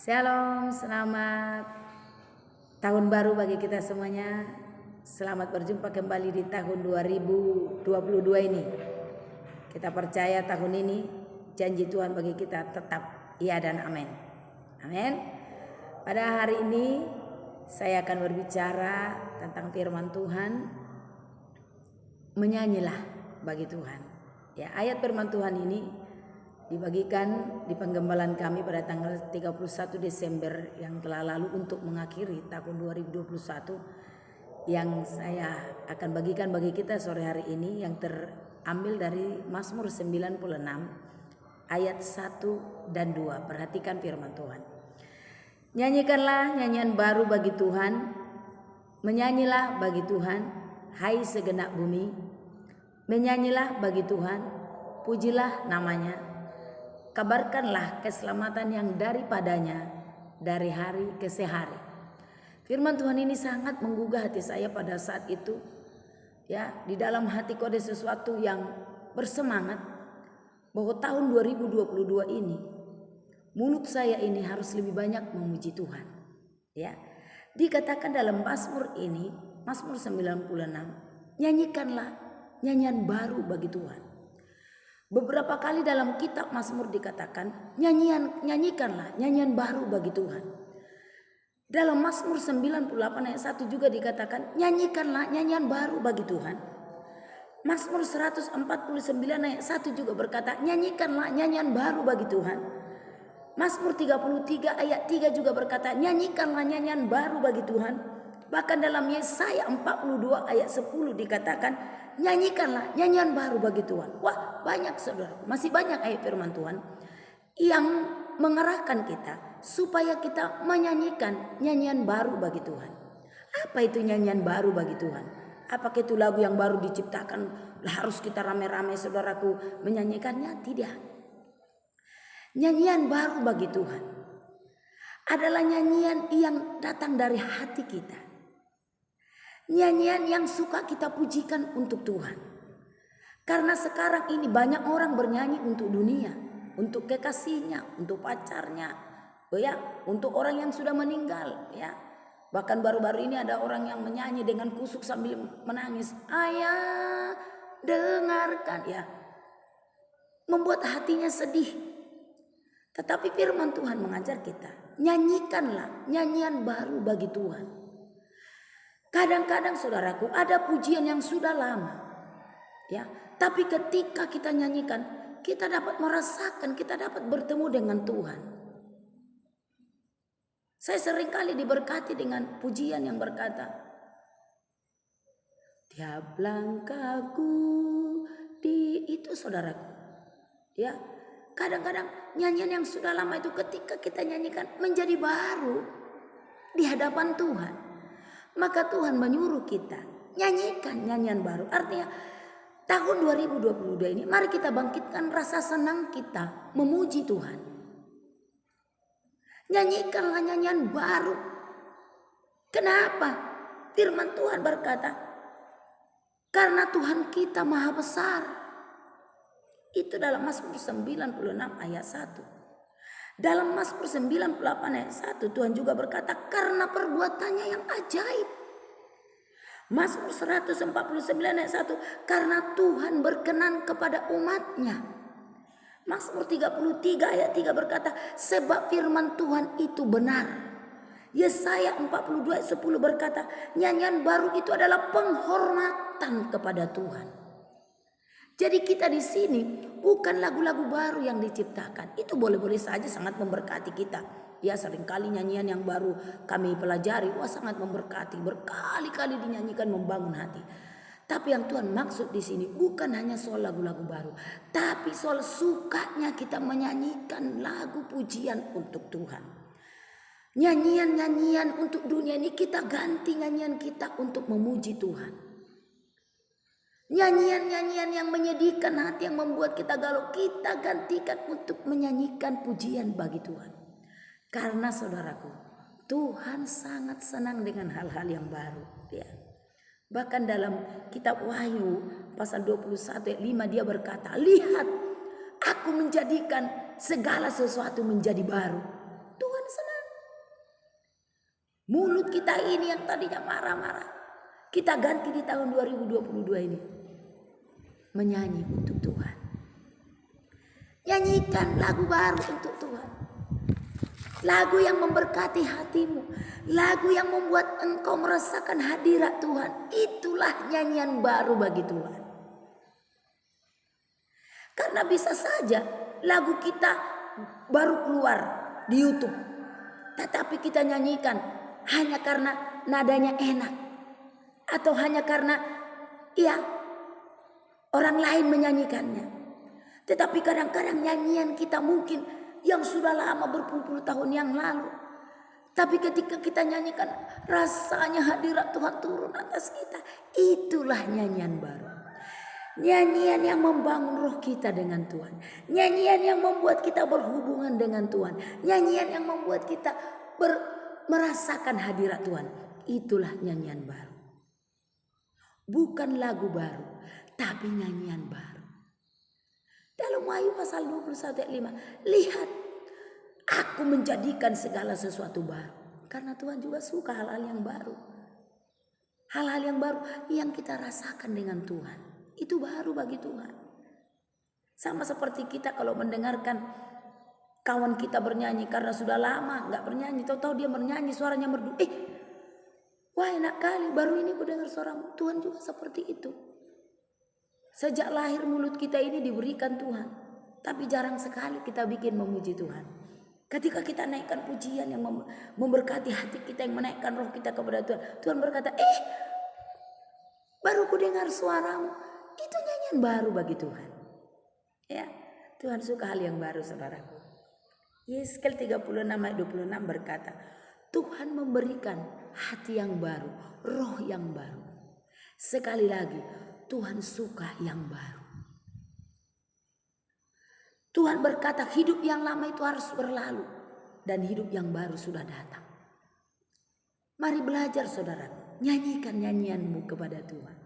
Shalom, selamat tahun baru bagi kita semuanya. Selamat berjumpa kembali di tahun 2022 ini. Kita percaya tahun ini janji Tuhan bagi kita tetap iya dan amin. Amin. Pada hari ini saya akan berbicara tentang firman Tuhan. Menyanyilah bagi Tuhan. Ya, ayat firman Tuhan ini dibagikan di penggembalaan kami pada tanggal 31 Desember yang telah lalu untuk mengakhiri tahun 2021, yang saya akan bagikan bagi kita sore hari ini, yang terambil dari Mazmur 96 ayat 1 dan 2. Perhatikan firman Tuhan. Nyanyikanlah nyanyian baru bagi Tuhan, menyanyilah bagi Tuhan, hai segenap bumi, menyanyilah bagi Tuhan, pujilah namanya. Kabarkanlah keselamatan yang daripadanya dari hari ke hari. Firman Tuhan ini sangat menggugah hati saya pada saat itu. Ya, di dalam hatiku ada sesuatu yang bersemangat bahwa tahun 2022 ini mulut saya ini harus lebih banyak memuji Tuhan. Ya. Dikatakan dalam Mazmur ini, Mazmur 96, nyanyikanlah nyanyian baru bagi Tuhan. Beberapa kali dalam kitab Mazmur dikatakan nyanyikanlah nyanyian baru bagi Tuhan. Dalam Mazmur 98 ayat 1 juga dikatakan nyanyikanlah nyanyian baru bagi Tuhan. Mazmur 149 ayat 1 juga berkata nyanyikanlah nyanyian baru bagi Tuhan. Mazmur 33 ayat 3 juga berkata nyanyikanlah nyanyian baru bagi Tuhan. Bahkan dalam Yesaya 42 ayat 10 dikatakan nyanyikanlah nyanyian baru bagi Tuhan. Wah, banyak saudara, masih banyak ayat firman Tuhan yang mengarahkan kita supaya kita menyanyikan nyanyian baru bagi Tuhan. Apa itu nyanyian baru bagi Tuhan? Apakah itu lagu yang baru diciptakan harus kita rame-rame saudaraku menyanyikannya? Tidak. Nyanyian baru bagi Tuhan adalah nyanyian yang datang dari hati kita. Nyanyian yang suka kita pujikan untuk Tuhan. Karena sekarang ini banyak orang bernyanyi untuk dunia, untuk kekasihnya, untuk pacarnya, ya, untuk orang yang sudah meninggal, ya. Bahkan baru-baru ini ada orang yang menyanyi dengan kusuk sambil menangis. Ayah, dengarkan, ya. Membuat hatinya sedih. Tetapi firman Tuhan mengajar kita, nyanyikanlah nyanyian baru bagi Tuhan. Kadang-kadang saudaraku ada pujian yang sudah lama, ya, tapi ketika kita nyanyikan, kita dapat merasakan, kita dapat bertemu dengan Tuhan. Saya seringkali diberkati dengan pujian yang berkata, tiap langkahku di itu saudaraku, ya. Kadang-kadang nyanyian yang sudah lama itu ketika kita nyanyikan menjadi baru di hadapan Tuhan. Maka Tuhan menyuruh kita nyanyikan nyanyian baru. Artinya tahun 2022 ini mari kita bangkitkan rasa senang kita memuji Tuhan. Nyanyikanlah nyanyian baru. Kenapa? Firman Tuhan berkata, karena Tuhan kita maha besar. Itu dalam Mazmur 96 ayat 1. Dalam Mazmur 98 ayat 1 Tuhan juga berkata karena perbuatannya yang ajaib. Mazmur 149 ayat 1 karena Tuhan berkenan kepada umatnya. Mazmur 33 ayat 3 berkata sebab firman Tuhan itu benar. Yesaya 42 ayat 10 berkata nyanyian baru itu adalah penghormatan kepada Tuhan. Jadi kita di sini bukan lagu-lagu baru yang diciptakan. Itu boleh-boleh saja sangat memberkati kita. Ya, seringkali nyanyian yang baru kami pelajari, wah sangat memberkati, berkali-kali dinyanyikan membangun hati. Tapi yang Tuhan maksud di sini bukan hanya soal lagu-lagu baru, tapi soal sukanya kita menyanyikan lagu pujian untuk Tuhan. Nyanyian-nyanyian untuk dunia ini kita ganti nyanyian kita untuk memuji Tuhan. Nyanyian-nyanyian yang menyedihkan hati, yang membuat kita galau, kita gantikan untuk menyanyikan pujian bagi Tuhan. Karena saudaraku, Tuhan sangat senang dengan hal-hal yang baru, ya. Bahkan dalam kitab Wahyu pasal 21 ayat 5 dia berkata, lihat aku menjadikan segala sesuatu menjadi baru. Tuhan senang. Mulut kita ini yang tadinya marah-marah, kita ganti di tahun 2022 ini menyanyi untuk Tuhan. Nyanyikan lagu baru untuk Tuhan. Lagu yang memberkati hatimu, lagu yang membuat engkau merasakan hadirat Tuhan. Itulah nyanyian baru bagi Tuhan. Karena bisa saja lagu kita baru keluar di YouTube, tetapi kita nyanyikan hanya karena nadanya enak, atau hanya karena orang lain menyanyikannya. Tetapi kadang-kadang nyanyian kita mungkin yang sudah lama berpuluh-puluh tahun yang lalu, tapi ketika kita nyanyikan rasanya hadirat Tuhan turun atas kita. Itulah nyanyian baru. Nyanyian yang membangun roh kita dengan Tuhan. Nyanyian yang membuat kita berhubungan dengan Tuhan. Nyanyian yang membuat kita merasakan hadirat Tuhan. Itulah nyanyian baru. Bukan lagu baru, tapi nyanyian baru. Dalam Wahyu pasal 21 ayat 5. Lihat, aku menjadikan segala sesuatu baru. Karena Tuhan juga suka hal-hal yang baru. Hal-hal yang baru yang kita rasakan dengan Tuhan. Itu baru bagi Tuhan. Sama seperti kita kalau mendengarkan kawan kita bernyanyi karena sudah lama gak bernyanyi. Tahu-tahu dia bernyanyi suaranya merdu. Wah enak kali, baru ini ku dengar suaramu. Tuhan juga seperti itu. Sejak lahir mulut kita ini diberikan Tuhan. Tapi jarang sekali kita bikin memuji Tuhan. Ketika kita naikkan pujian yang memberkati hati kita, yang menaikkan roh kita kepada Tuhan. Tuhan berkata, baru ku dengar suaramu. Itu nyanyian baru bagi Tuhan. Ya, Tuhan suka hal yang baru, saudaraku. Yeskel 36 ayat 26 berkata, Tuhan memberikan hati yang baru, roh yang baru. Sekali lagi, Tuhan suka yang baru. Tuhan berkata hidup yang lama itu harus berlalu dan hidup yang baru sudah datang. Mari belajar saudara, nyanyikan nyanyianmu kepada Tuhan.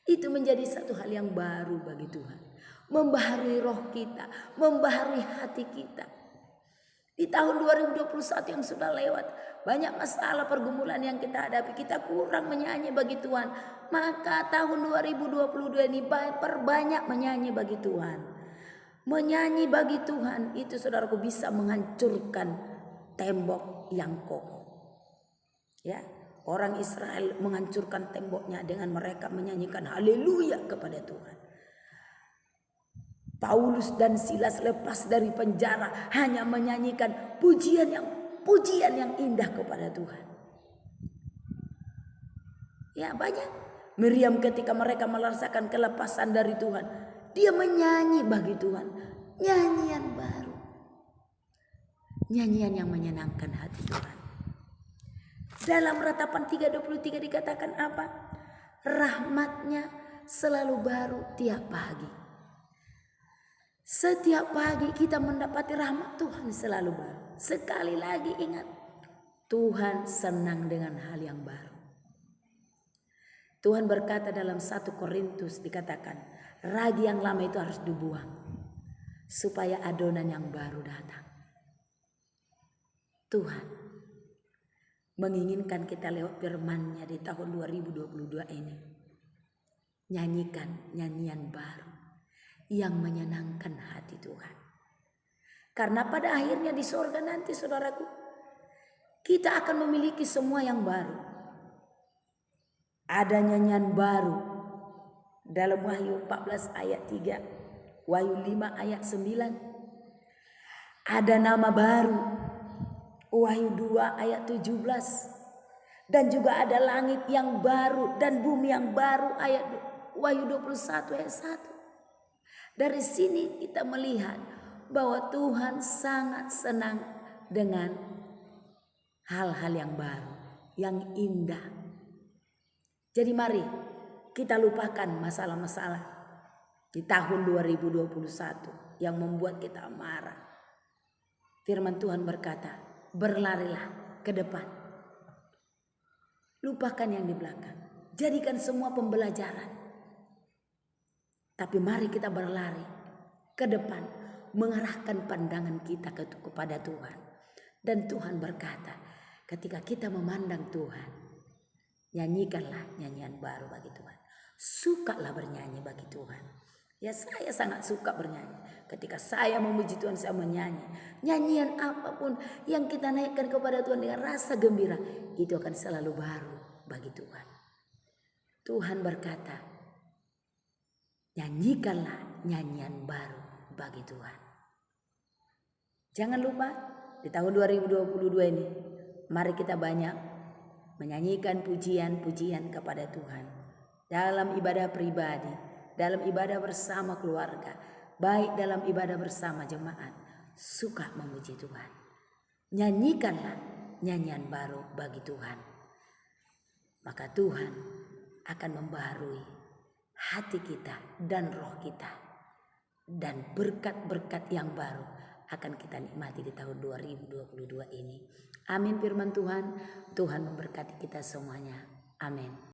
Itu menjadi satu hal yang baru bagi Tuhan. Membaharui roh kita, membaharui hati kita. Di tahun 2021 yang sudah lewat, banyak masalah pergumulan yang kita hadapi. Kita kurang menyanyi bagi Tuhan. Maka tahun 2022 ini perbanyak menyanyi bagi Tuhan. Menyanyi bagi Tuhan itu saudaraku bisa menghancurkan tembok yang kokoh. Ya, orang Israel menghancurkan temboknya dengan mereka menyanyikan haleluya kepada Tuhan. Paulus dan Silas lepas dari penjara hanya menyanyikan pujian yang indah kepada Tuhan. Ya banyak. Miriam ketika mereka merasakan kelepasan dari Tuhan, dia menyanyi bagi Tuhan. Nyanyian baru. Nyanyian yang menyenangkan hati Tuhan. Dalam Ratapan 3:23 dikatakan apa? Rahmatnya selalu baru tiap pagi. Setiap pagi kita mendapati rahmat Tuhan selalu baru. Sekali lagi ingat, Tuhan senang dengan hal yang baru. Tuhan berkata dalam 1 Korintus dikatakan, ragi yang lama itu harus dibuang supaya adonan yang baru datang. Tuhan menginginkan kita lewat firman-Nya di tahun 2022 ini. Nyanyikan nyanyian baru yang menyenangkan hati Tuhan. Karena pada akhirnya di sorga nanti saudaraku, kita akan memiliki semua yang baru. Ada nyanyian baru dalam Wahyu 14 ayat 3, Wahyu 5 ayat 9. Ada nama baru, Wahyu 2 ayat 17. Dan juga ada langit yang baru dan bumi yang baru, ayat Wahyu 21 ayat 1. Dari sini kita melihat bahwa Tuhan sangat senang dengan hal-hal yang baru, yang indah. Jadi mari kita lupakan masalah-masalah di tahun 2021 yang membuat kita marah. Firman Tuhan berkata, berlarilah ke depan. Lupakan yang di belakang. Jadikan semua pembelajaran. Tapi mari kita berlari ke depan, mengarahkan pandangan kita kepada Tuhan. Dan Tuhan berkata, Ketika kita memandang Tuhan, nyanyikanlah nyanyian baru bagi Tuhan. Sukalah bernyanyi bagi Tuhan. Ya, saya sangat suka bernyanyi. Ketika saya memuji Tuhan, saya menyanyi. Nyanyian apapun yang kita naikkan kepada Tuhan dengan rasa gembira, itu akan selalu baru bagi Tuhan. Tuhan berkata, nyanyikanlah nyanyian baru bagi Tuhan. Jangan lupa di tahun 2022 ini, mari kita banyak menyanyikan pujian-pujian kepada Tuhan. Dalam ibadah pribadi, dalam ibadah bersama keluarga, baik dalam ibadah bersama jemaat, suka memuji Tuhan. Nyanyikanlah nyanyian baru bagi Tuhan. Maka Tuhan akan membaharui hati kita dan roh kita. Dan berkat-berkat yang baru akan kita nikmati di tahun 2022 ini. Amin firman Tuhan. Tuhan memberkati kita semuanya. Amin.